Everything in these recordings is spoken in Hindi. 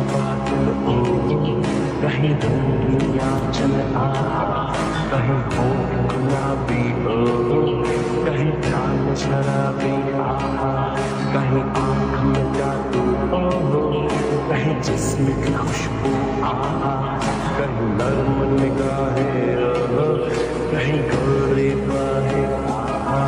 बादल ओ कहीं दुनिया चल आ कहीं होठ गुलाबी ओ कहीं चांद शराबी आहा कहीं आँख में जादू ओ कहीं जिस्म की खुशबू आहा कहीं नर्म निगाहें ओ कहीं गोरी बाहें आहा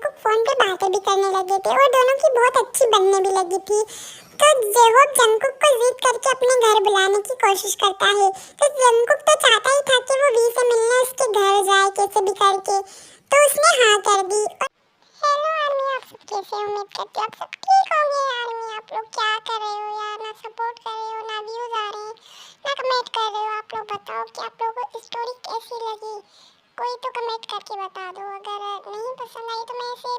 जंगकुक फोन पे बातें भी करने लगे थे और दोनों की बहुत अच्छी बनने भी लगी थी। तो जेहोप जंगकुक को जिद करके अपने घर बुलाने की कोशिश करता है। तो जंगकुक तो चाहता ही था कि वो वी से मिलने उसके घर जाए कैसे भी करके, तो उसने हाँ कर दी। हेलो आर्मी, आप सब कैसे? उम्मीद करती हूँ आप सब ठीक होंगे। आर्मी, आप लोग क्या कर रहे हो यार? ना सपोर्ट कर रहे हो, ना व्यूज आ रहे हैं, ना कमेंट कर रहे हो। आप लोग बताओ कि आप लोगों को स्टोरी कैसी लगी, कोई तो कमेंट करके बता दो। अगर नहीं पसंद आई तो मैं ऐसे